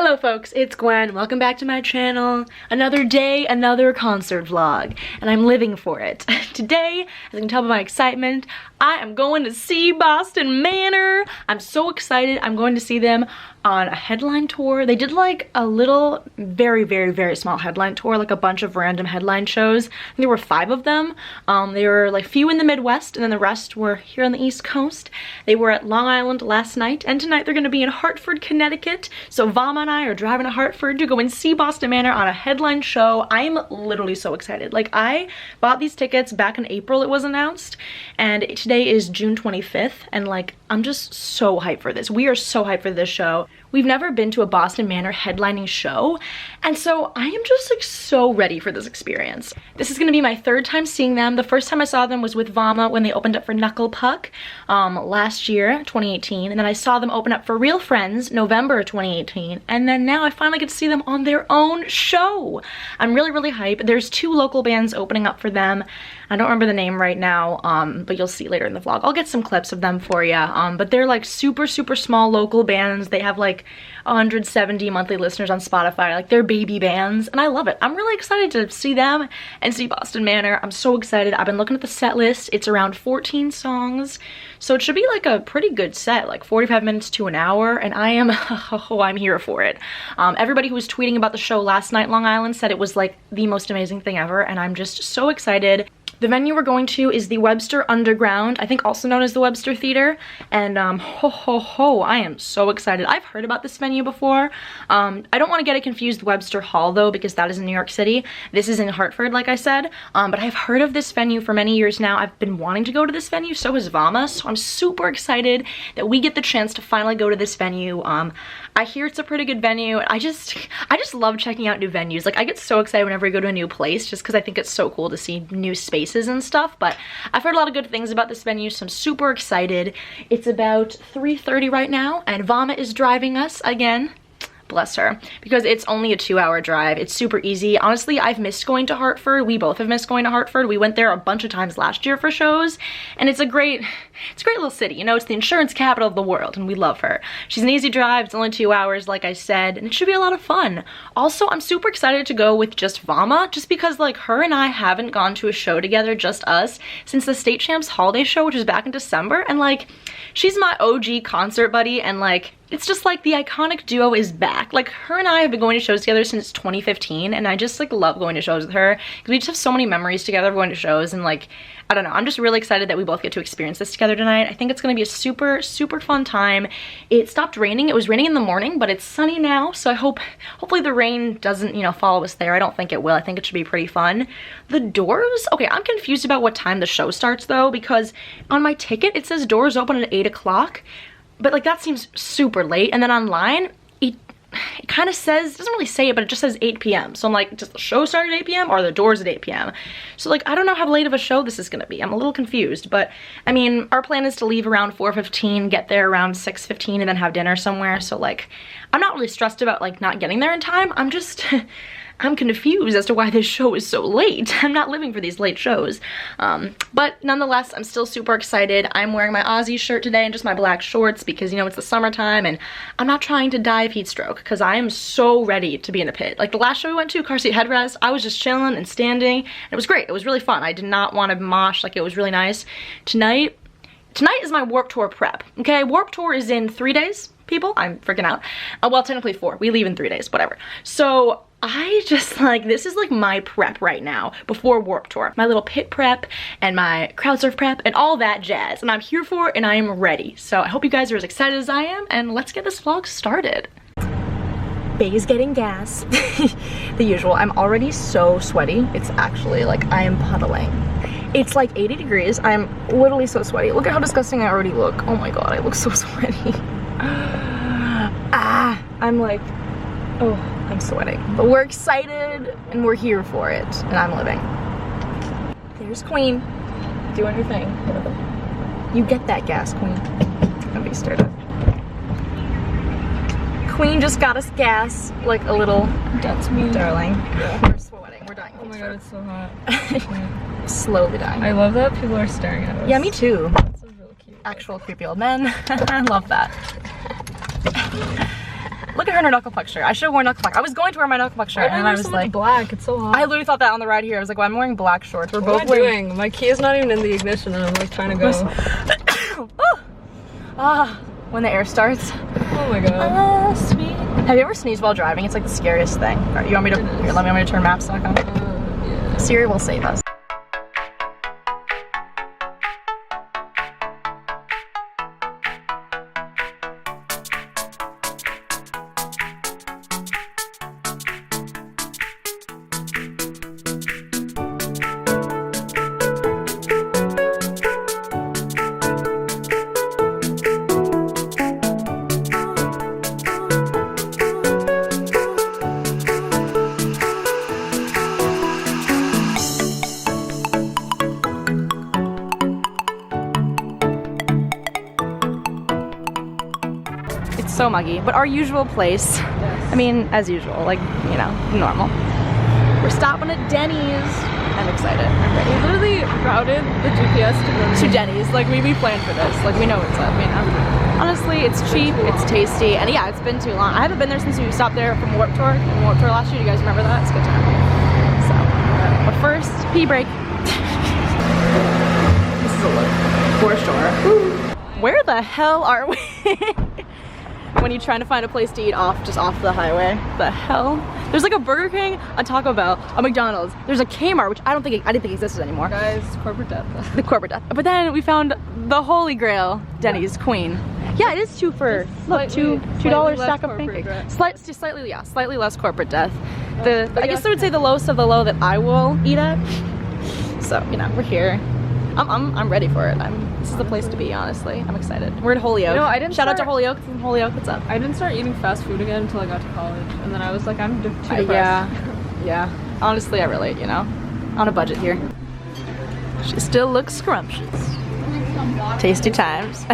Hello folks, it's Gwen. Welcome back to my channel. Another day, another concert vlog, and I'm living for it. Today, as you can tell by my excitement, I am going to see Boston Manor. I'm so excited. I'm going to see them on a headline tour. They did like a little, very small headline tour, like a bunch of random headline shows. I think there were 5 of them. They were like few in the Midwest, and then the rest were here on the East Coast. They were at Long Island last night, and tonight they're going to be in Hartford, Connecticut. So Vama and I are driving to Hartford to go and see Boston Manor on a headline show. I'm literally so excited. Like, I bought these tickets back in April, it was announced, and today is June 25th, and like, I'm just so hyped for this. We are so hyped for this show. We've never been to a Boston Manor headlining show, and so I am just like so ready for this experience. This is gonna be my 3rd time seeing them. The first time I saw them was with Vama when they opened up for Knuckle Puck last year, 2018, and then I saw them open up for Real Friends, November 2018, and then now I finally get to see them on their own show. I'm really hyped. There's 2 local bands opening up for them. I don't remember the name right now, but you'll see later in the vlog. I'll get some clips of them for you, but they're like super small local bands. They have like 170 monthly listeners on Spotify. Like, they're baby bands, and I love it. I'm really excited to see them and see Boston Manor. I'm so excited. I've been looking at the set list. It's around 14 songs, so it should be like a pretty good set, like 45 minutes to an hour, and I am, oh, I'm here for it. Everybody who was tweeting about the show last night, Long Island, said it was like the most amazing thing ever, and I'm just so excited. The venue we're going to is the Webster Underground, I think also known as the Webster Theater, and I am so excited. I've heard about this venue before. I don't want to get it confused with Webster Hall though, because that is in New York City. This is in Hartford, like I said, but I've heard of this venue for many years now. I've been wanting to go to this venue, so has Vama, so I'm super excited that we get the chance to finally go to this venue. I hear it's a pretty good venue. I just love checking out new venues. Like, I get so excited whenever I go to a new place, just because I think it's so cool to see new spaces and stuff. But I've heard a lot of good things about this venue, so I'm super excited. It's about 3:30 right now, and Vama is driving us again. Bless her, because it's only a 2-hour drive. It's super easy. Honestly, I've missed going to Hartford. We both have missed going to Hartford. We went there a bunch of times last year for shows, and it's a great little city. You know, it's the insurance capital of the world, and we love her. She's an easy drive. It's only 2 hours, like I said, and it should be a lot of fun. Also, I'm super excited to go with just Vama, just because like her and I haven't gone to a show together, just us, since the State Champs holiday show, which was back in December, and like, she's my OG concert buddy, and like, it's just like the iconic duo is back. Like, her and I have been going to shows together since 2015, and I just like love going to shows with her because we just have so many memories together going to shows, and like, I don't know, I'm just really excited that we both get to experience this together tonight. I think it's gonna be a super fun time. It stopped raining. It was raining in the morning, but it's sunny now, so I hopefully the rain doesn't, you know, follow us there. I don't think it will. I think it should be pretty fun. The doors, okay, I'm confused about what time the show starts though, because on my ticket it says doors open at 8 o'clock. But like, that seems super late, and then online it kind of says, it doesn't really say it, but it just says 8 p.m. So I'm like, does the show start at 8 p.m. or are the doors at 8 p.m.? So like, I don't know how late of a show this is gonna be. I'm a little confused, but I mean, our plan is to leave around 4:15, get there around 6:15, and then have dinner somewhere. So like, I'm not really stressed about like not getting there in time. I'm just I'm confused as to why this show is so late. I'm not living for these late shows. But nonetheless, I'm still super excited. I'm wearing my Aussie shirt today and just my black shorts because, you know, it's the summertime, and I'm not trying to die of heat stroke because I am so ready to be in a pit. Like, the last show we went to, Car Seat Headrest, I was just chilling and standing, and it was great. It was really fun. I did not want to mosh. Like, it was really nice. Tonight is my Warped Tour prep, okay? Warped Tour is in 3 days, people. I'm freaking out. Well, technically 4. We leave in 3 days, whatever. So I just like, this is like my prep right now before Warped Tour. My little pit prep and my crowd surf prep and all that jazz. And I'm here for it, and I am ready. So I hope you guys are as excited as I am, and let's get this vlog started. Bay's getting gas. The usual. I'm already so sweaty. It's actually like, I am puddling. It's like 80 degrees. I'm literally so sweaty. Look at how disgusting I already look. Oh my god, I look so sweaty. I'm like, oh, I'm sweating. But we're excited, and we're here for it, and I'm living. There's Queen, doing her thing. You get that gas, Queen. Don't be stirred up. Queen just got us gas, like a little. That's me, darling. Yeah. We're sweating. We're dying. Oh my god, it's so hot. Slowly dying. I love that people are staring at us. Yeah, me too. This is really cute. Actual creepy old men. I love that. Look at her in her knuckle puck shirt. I should have worn knuckle puck. I was going to wear my knuckle puck shirt, and I was like, black. It's so hot. I literally thought that on the ride here. I was like, well, I'm wearing black shorts. We're both wearing. My key is not even in the ignition, and I'm like trying to go. When the air starts. Oh my god. Sweet. Have you ever sneezed while driving? It's like the scariest thing. All right, you want me to? Here, let me turn maps back on. Yeah. Siri will save us. So muggy, but our usual place. I mean, as usual, like, you know, normal. We're stopping at Denny's. I'm excited. I'm ready. We literally routed the GPS to Denny's. Like, we planned for this. Like, we know what's up, you know. Honestly, it's cheap, it's tasty, and yeah, it's been too long. I haven't been there since we stopped there from Warped Tour last year. You guys remember that? It's a good time. So, but first, pee break. This is a look, for sure. Where the hell are we? When you're trying to find a place to eat just off the highway. The hell? There's like a Burger King, a Taco Bell, a McDonald's. There's a Kmart, which I didn't think existed anymore. Guys, corporate death. The corporate death. But then we found the Holy Grail, Denny's Queen. Yeah, it is two for look, $2 stack of pancakes. Slightly less corporate death. I guess I would say the lowest of the low that I will eat at. So, you know, we're here. I'm ready for it. This is the place to be, honestly. I'm excited. We're at Holyoke. No, I didn't. Shout out to Holyoke. From Holyoke, what's up? I didn't start eating fast food again until I got to college, and then I was like, I'm too depressed. Yeah. Honestly, I relate. You know, on a budget here. She still looks scrumptious. Tasty times.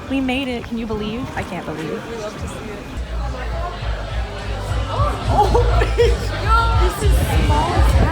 We made it. Can you believe? I can't believe. We love to see it. Oh, bitch! This is small as hell.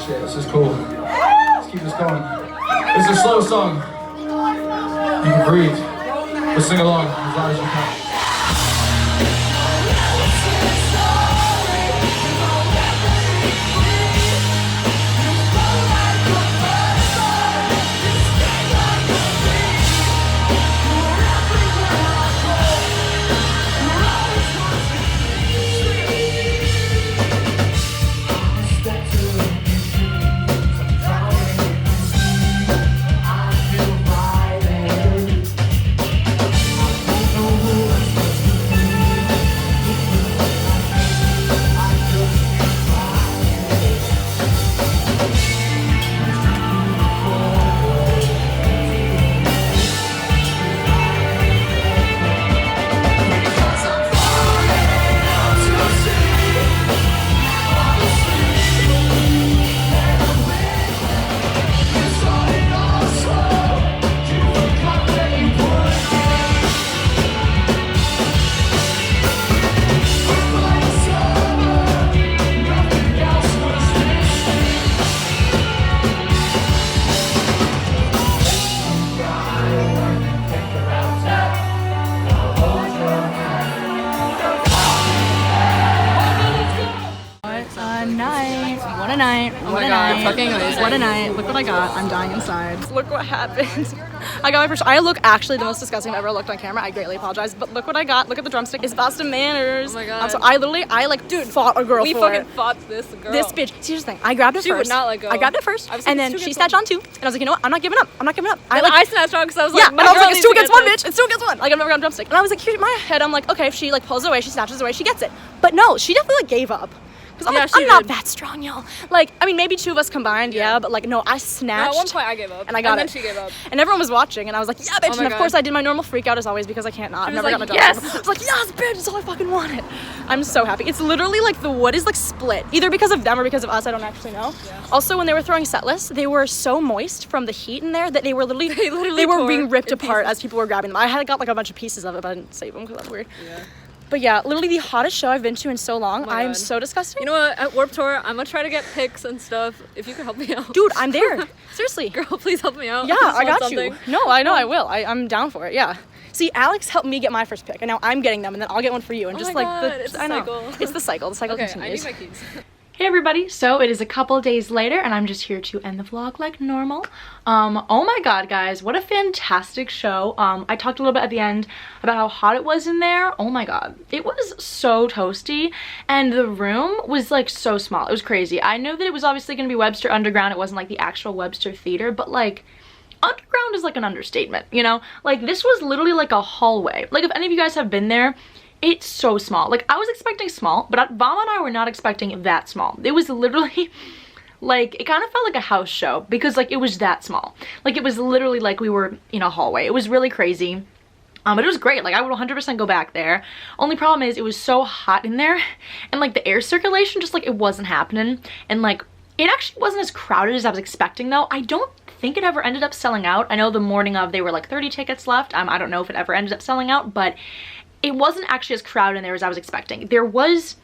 shit. This is cool. Let's keep this going. This is a slow song. You can breathe. But sing along as loud as you can. What a night. Oh my god, fucking amazing. What a night. Look what I got. I'm dying inside. Look what happened. I got my first. I look actually the most disgusting I've ever looked on camera. I greatly apologize. But look what I got. Look at the drumstick. It's Boston Manners. Oh my god. I like, dude, fought a girl we for fucking it. fought this girl. This bitch. See, here's the thing. I grabbed it She first. would not let go. I grabbed it first. Like, and then she snatched on too. And I was like, you know what? I'm not giving up. I'm not giving up. I snatched on because I was like, yeah, and I was like, it's 2 against 1, this. bitch. It's 2 against 1. Like, I've never got a drumstick. And I was like, here in my head, I'm like, okay, if she like pulls it away, she snatches it away, she gets it. But no, she definitely like gave up. Because I'm not that strong, y'all. Like, I mean, maybe 2 of us combined, yeah, but like, no, I snatched. No, at one point I gave up. And I got it. And then she gave up. And everyone was watching, and I was like, yeah, bitch. Oh and of God. course, I did my normal freak out as always because I can't not. I've never like, gotten a yes. drumstick. I was like, yes, bitch, that's all I fucking wanted. I'm so happy. It's literally like the wood is like split, either because of them or because of us. I don't actually know. Yeah. Also, when they were throwing set lists, they were so moist from the heat in there that they were literally they were being ripped apart as people were grabbing them. I had got like a bunch of pieces of it, but I didn't save them because that's weird. Yeah. But yeah, literally the hottest show I've been to in so long. Oh I am so disgusting. You know what? At Warped Tour, I'm gonna try to get pics and stuff. If you could help me out. Dude, I'm there. Seriously. Girl, please help me out. Yeah, I got something. you. No, I know I will. I'm down for it. Yeah. See, Alex helped me get my first pick, and now I'm getting them, and then I'll get one for you. And Oh just my like God, it's the cycle. It's the cycle. The cycle Okay, continues. I need my keys. Hey everybody, so it is a couple days later and I'm just here to end the vlog like normal. Oh my god guys, what a fantastic show. I talked a little bit at the end about how hot it was in there. Oh my god, it was so toasty and the room was like so small. It was crazy. I knew that it was obviously going to be Webster Underground. It wasn't like the actual Webster Theater, but like underground is like an understatement, you know? Like this was literally like a hallway. Like if any of you guys have been there, it's so small. Like I was expecting small, but Vama and I were not expecting that small. It was literally like, it kind of felt like a house show because like it was that small. Like it was literally like we were in a hallway. It was really crazy. But it was great. Like I would 100% go back there. Only problem is it was so hot in there and like the air circulation just like it wasn't happening. And like it actually wasn't as crowded as I was expecting though. I don't think it ever ended up selling out. I know the morning of they were like 30 tickets left. I don't know if it ever ended up selling out, but it wasn't actually as crowded in there as I was expecting. There was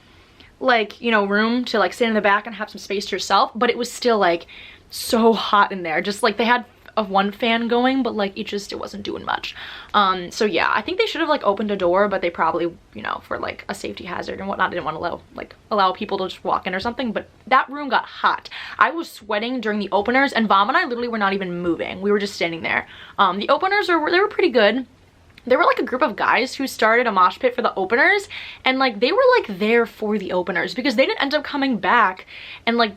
like, you know, room to like stand in the back and have some space to yourself, but it was still like so hot in there. Just like they had one fan going, but like it wasn't doing much. So yeah, I think they should have like opened a door, but they probably, you know, for like a safety hazard and whatnot, didn't want to allow people to just walk in or something. But that room got hot. I was sweating during the openers and Vom and I literally were not even moving. We were just standing there. The openers they were pretty good. There were like a group of guys who started a mosh pit for the openers and like they were like there for the openers because they didn't end up coming back and like,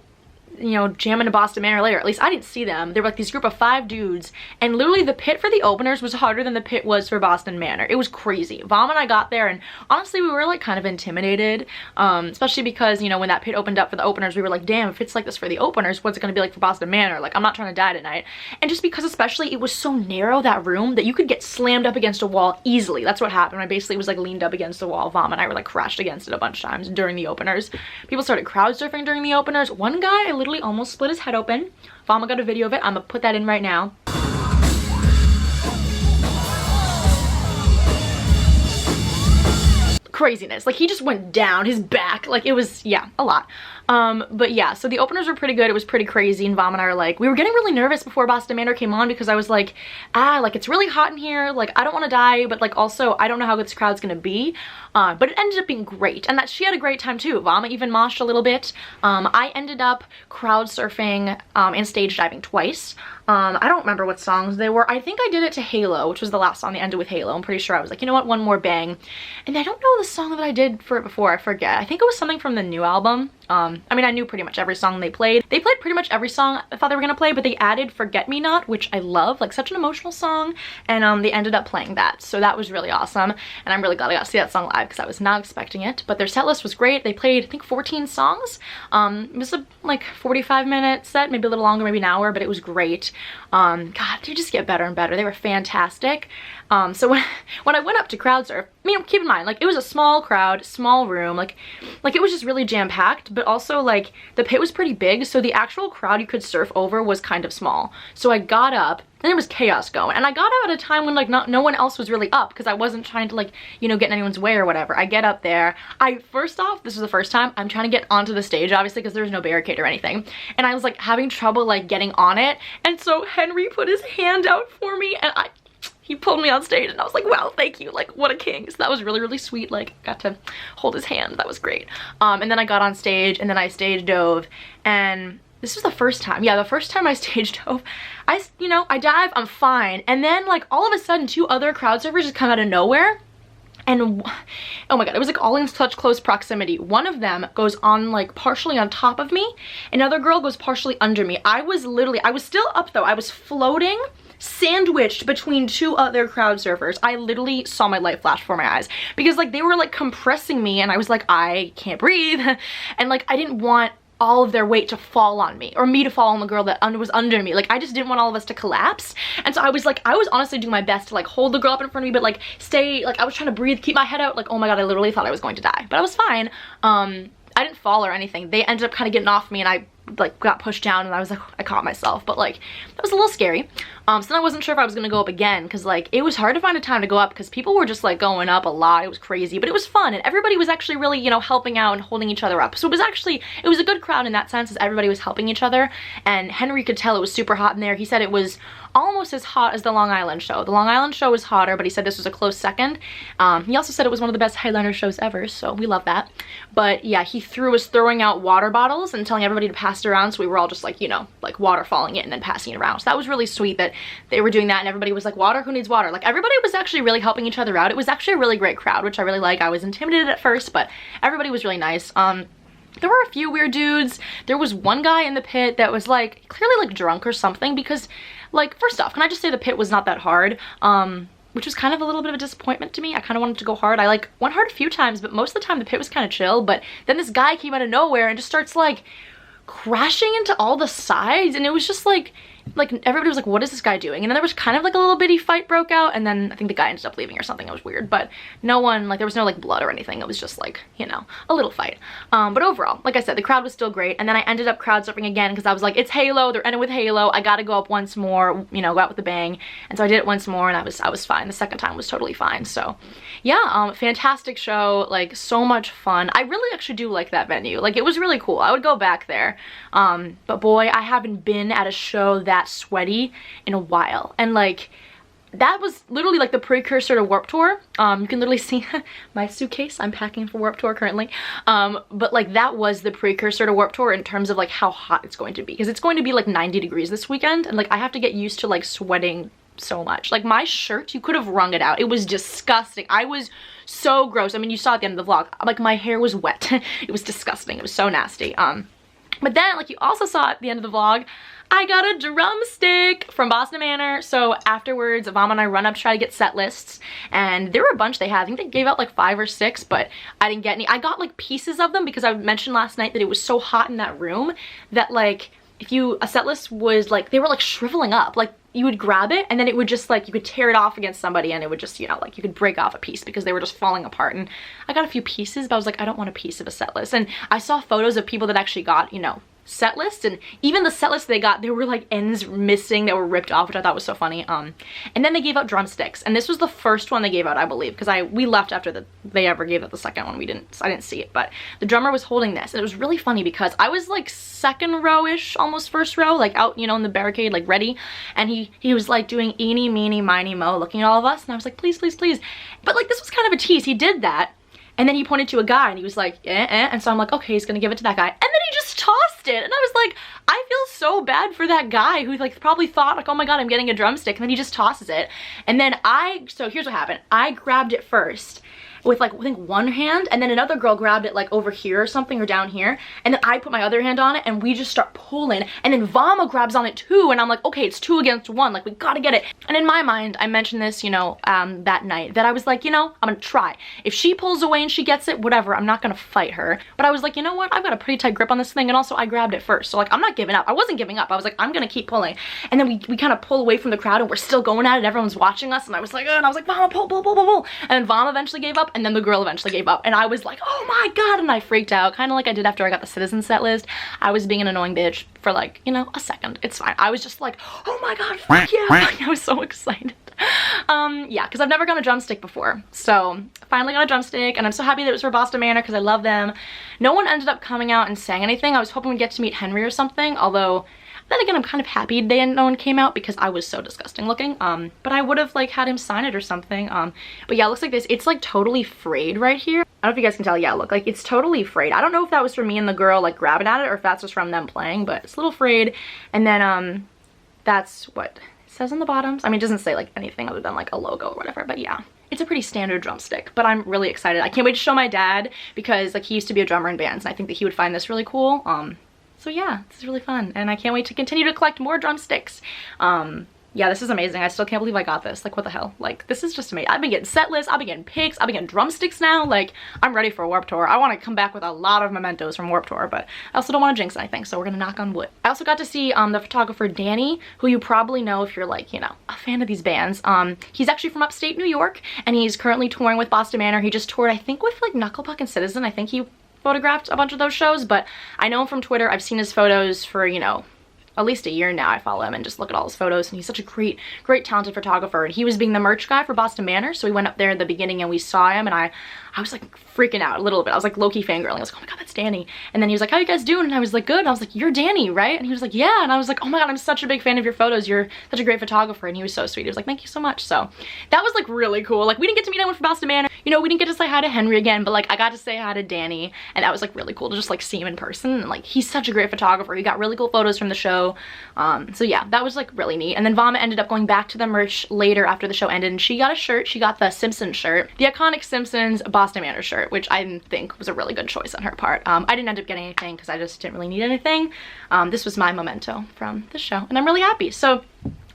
you know, jamming to Boston Manor later. At least I didn't see them. They were like these group of 5 dudes and literally the pit for the openers was harder than the pit was for Boston Manor. It was crazy. Vom and I got there and honestly we were like kind of intimidated, especially because, you know, when that pit opened up for the openers we were like, damn, if it's like this for the openers, what's it gonna be like for Boston Manor? Like I'm not trying to die tonight. And just because especially it was so narrow, that room, that you could get slammed up against a wall easily. That's what happened. I basically was like leaned up against the wall. Vom and I were like crashed against it a bunch of times during the openers. People started crowd surfing during the openers. One guy, I literally almost split his head open. Vama got a video of it. I'm gonna put that in right now. Craziness. Like he just went down his back. Like it was, yeah, a lot. But yeah, so the openers were pretty good. It was pretty crazy, and Vom and I are like, we were getting really nervous before Boston Manor came on because I was like, like it's really hot in here, like I don't want to die, but like also I don't know how good this crowd's gonna be. But it ended up being great, and that she had a great time too. Vama even moshed a little bit. I ended up crowd surfing and stage diving twice. I don't remember what songs they were. I think I did it to Halo, which was the last song they ended with Halo. I'm pretty sure I was like, you know what, one more bang. And I don't know the song that I did for it before, I forget. I think it was something from the new album. I mean, I knew pretty much every song they played. They played pretty much every song I thought they were gonna play, but they added Forget Me Not, which I love, like such an emotional song, and they ended up playing that. So that was really awesome, and I'm really glad I got to see that song live because I was not expecting it. But their set list was great. They played, I think, 14 songs. It was a like 45-minute set, maybe a little longer, maybe an hour, but it was great. God, they just get better and better. They were fantastic. So when I went up to crowd surf, I mean, keep in mind, like, it was a small crowd, small room, like it was just really jam-packed, but also, like, the pit was pretty big, so the actual crowd you could surf over was kind of small. So I got up, and there was chaos going, and I got out at a time when, like, no one else was really up, because I wasn't trying to, like, you know, get in anyone's way or whatever. I get up there. First off, this was the first time, I'm trying to get onto the stage, obviously, because there was no barricade or anything, and I was, like, having trouble, like, getting on it, and so Henry put his hand out for me, and he pulled me on stage, and I was like, wow, thank you, like, what a king. So that was really, really sweet. Like, got to hold his hand. That was great. And then I got on stage, and then I stage dove, and this was the first time, yeah, the first time I stage dove, you know, I dive, I'm fine, and then, like, all of a sudden, 2 other crowd surfers just come out of nowhere, and oh my god, it was like all in such close proximity. One of them goes on, like, partially on top of me, another girl goes partially under me. I was still up though, I was floating, sandwiched between 2 other crowd surfers. I literally saw my light flash before my eyes because, like, they were, like, compressing me, and I was like, I can't breathe, and, like, I didn't want all of their weight to fall on me, or me to fall on the girl that was under me. Like, I just didn't want all of us to collapse, and so I was honestly doing my best to, like, hold the girl up in front of me, but, like, stay, like, I was trying to breathe, keep my head out. Like, oh my god, I literally thought I was going to die, but I was fine. I didn't fall or anything. They ended up kind of getting off me, and I, like, got pushed down, and I was like, I caught myself, but, like, that was a little scary. So then I wasn't sure if I was gonna go up again, because, like, it was hard to find a time to go up because people were just, like, going up a lot. It was crazy, but it was fun, and everybody was actually really, you know, helping out and holding each other up. So it was a good crowd in that sense, as everybody was helping each other, and Henry could tell it was super hot in there. He said it was almost as hot as the Long Island show. The Long Island show was hotter, but he said this was a close second. He also said it was one of the best headliner shows ever, so we love that. But yeah, he was throwing out water bottles and telling everybody to pass it around, so we were all just, like, you know, like, waterfalling it and then passing it around. So that was really sweet that they were doing that, and everybody was like, water, who needs water? Like, everybody was actually really helping each other out. It was actually a really great crowd, which I really like. I was intimidated at first, but everybody was really nice. There were a few weird dudes. There was one guy in the pit that was, like, clearly, like, drunk or something, because, like, first off, can I just say the pit was not that hard, which was kind of a little bit of a disappointment to me. I kind of wanted to go hard. I, like, went hard a few times, but most of the time the pit was kind of chill. But then this guy came out of nowhere and just starts, like, crashing into all the sides, and it was just like everybody was like, what is this guy doing? And then there was kind of like a little bitty fight broke out, and then I think the guy ended up leaving or something. It was weird, but no one, like, there was no, like, blood or anything. It was just, like, you know, a little fight. But overall, like I said, the crowd was still great. And then I ended up crowd surfing again because I was like, it's Halo, they're ending with Halo, I gotta go up once more, you know, go out with a bang. And so I did it once more, and I was fine. The second time was totally fine. So yeah, fantastic show, like, so much fun. I really actually do like that venue. Like, it was really cool. I would go back there. But boy, I haven't been at a show that sweaty in a while, and, like, that was literally, like, the precursor to Warped Tour. You can literally see my suitcase I'm packing for Warped Tour currently, but, like, that was the precursor to Warped Tour in terms of, like, how hot it's going to be, because it's going to be, like, 90 degrees this weekend, and, like, I have to get used to, like, sweating so much. Like, my shirt, you could have wrung it out. It was disgusting. I was so gross. I mean, you saw at the end of the vlog, like, my hair was wet. It was disgusting. It was so nasty. But then, like, you also saw at the end of the vlog, I got a drumstick from Boston Manor. So afterwards, Vam and I run up to try to get set lists, and there were a bunch they had. I think they gave out like 5 or 6, but I didn't get any. I got like pieces of them because I mentioned last night that it was so hot in that room that, like, if a set list was like, they were like shriveling up. Like, you would grab it and then it would just, like, you could tear it off against somebody and it would just, you know, like, you could break off a piece because they were just falling apart. And I got a few pieces, but I was like, I don't want a piece of a set list. And I saw photos of people that actually got, you know, set lists, and even the set lists they got, there were like ends missing that were ripped off, which I thought was so funny. And then they gave out drumsticks, and this was the first one they gave out, I believe, because we left after they ever gave out the second one. I didn't see it, but the drummer was holding this, and it was really funny because I was like second row-ish, almost first row, like out, you know, in the barricade, like ready, and he was like doing eeny, meeny, miny, mo, looking at all of us, and I was like, please, please, please. But like, this was kind of a tease. He did that, and then he pointed to a guy, and he was like, and so I'm like, okay, he's gonna give it to that guy, and then he just tossed it, and I was like, I feel so bad for that guy who like probably thought like, oh my god, I'm getting a drumstick, and then he just tosses it. And then so here's what happened. I grabbed it first with like, I think one hand, and then another girl grabbed it like over here or something, or down here, and then I put my other hand on it, and we just start pulling, and then Vama grabs on it too, and I'm like, okay, it's 2 against 1, like we gotta get it. And in my mind, I mentioned this, you know, that night, that I was like, you know, I'm gonna try. If she pulls away and she gets it, whatever, I'm not gonna fight her. But I was like, you know what, I've got a pretty tight grip on this thing, and also I grabbed it first, so like, I'm not giving up. I wasn't giving up. I was like, I'm gonna keep pulling. And then we kind of pull away from the crowd, and we're still going at it, everyone's watching us, and I was like, and I was like, Vama, pull, pull, pull, pull, pull. And then Vama eventually gave up, and then the girl eventually gave up, and I was like, oh my god, and I freaked out, kind of like I did after I got the Citizen set list. I was being an annoying bitch for like, you know, a second. It's fine. I was just like, oh my god, fuck yeah. Like, I was so excited. Yeah, because I've never gotten a drumstick before, so finally got a drumstick, and I'm so happy that it was for Boston Manor because I love them. No one ended up coming out and saying anything. I was hoping we'd get to meet Henry or something, although then again, I'm kind of happy no one came out because I was so disgusting looking. But I would have like had him sign it or something. But yeah, it looks like this. It's like totally frayed right here. I don't know if you guys can tell. Yeah, look, like it's totally frayed. I don't know if that was from me and the girl like grabbing at it, or if that's just from them playing, but it's a little frayed. And then that's what it says on the bottoms. I mean, it doesn't say like anything other than like a logo or whatever, but yeah. It's a pretty standard drumstick, but I'm really excited. I can't wait to show my dad because like he used to be a drummer in bands, and I think that he would find this really cool. So yeah, this is really fun, and I can't wait to continue to collect more drumsticks. Yeah, this is amazing. I still can't believe I got this. Like, what the hell? Like, this is just amazing. I've been getting set lists, I've been getting picks, I've been getting drumsticks now. Like, I'm ready for Warped Tour. I want to come back with a lot of mementos from Warped Tour, but I also don't want to jinx anything, so we're gonna knock on wood. I also got to see the photographer Danny, who you probably know if you're like, you know, a fan of these bands. He's actually from upstate New York, and he's currently touring with Boston Manor. He just toured, I think, with like Knucklepuck and Citizen. I think he photographed a bunch of those shows, but I know him from Twitter. I've seen his photos for, you know, at least a year now. I follow him and just look at all his photos, and he's such a great talented photographer. And he was being the merch guy for Boston Manor, so we went up there in the beginning and we saw him, and I was like freaking out a little bit. I was like low-key fangirling. I was like, oh my god, that's Danny. And then he was like, how you guys doing? And I was like, good. And I was like, you're Danny, right? And he was like, yeah. And I was like, oh my god, I'm such a big fan of your photos. You're such a great photographer. And he was so sweet. He was like, thank you so much. So that was like really cool. Like, we didn't get to meet anyone from Boston Manor. You know, we didn't get to say hi to Henry again, but like I got to say hi to Danny, and that was like really cool to just like see him in person. And like, he's such a great photographer. He got really cool photos from the show. So yeah, that was like really neat. And then Vama ended up going back to the merch later after the show ended, and she got a shirt. She got the Simpsons shirt, the iconic Simpsons Boston Manor shirt, which I think was a really good choice on her part. I didn't end up getting anything because I just didn't really need anything. This was my memento from the show, and I'm really happy. So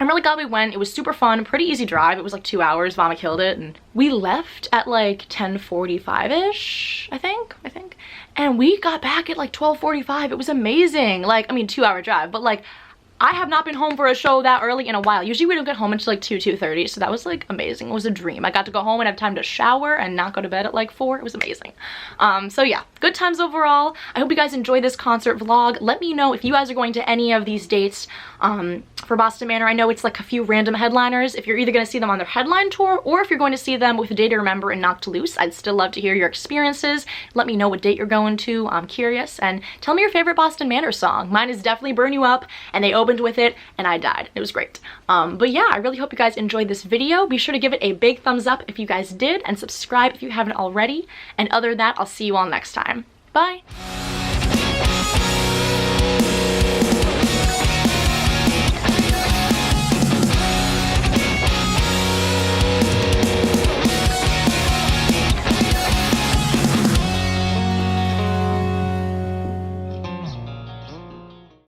I'm really glad we went. It was super fun, pretty easy drive. It was like 2 hours. Vama killed it, and we left at like 10:45ish, I think, and we got back at like 12:45. It was amazing. Like, I mean, 2-hour drive, but like, I have not been home for a show that early in a while. Usually we don't get home until like 2:30, so that was like amazing. It was a dream. I got to go home and have time to shower and not go to bed at like 4. It was amazing. So yeah, good times overall. I hope you guys enjoyed this concert vlog. Let me know if you guys are going to any of these dates for Boston Manor. I know it's like a few random headliners. If you're either going to see them on their headline tour, or if you're going to see them with A Day to Remember and Knocked Loose, I'd still love to hear your experiences. Let me know what date you're going to. I'm curious, and tell me your favorite Boston Manor song. Mine is definitely Burn You Up, and they opened with it and I died. It was great. But yeah, I really hope you guys enjoyed this video. Be sure to give it a big thumbs up if you guys did, and subscribe if you haven't already. And other than that, I'll see you all next time. Bye!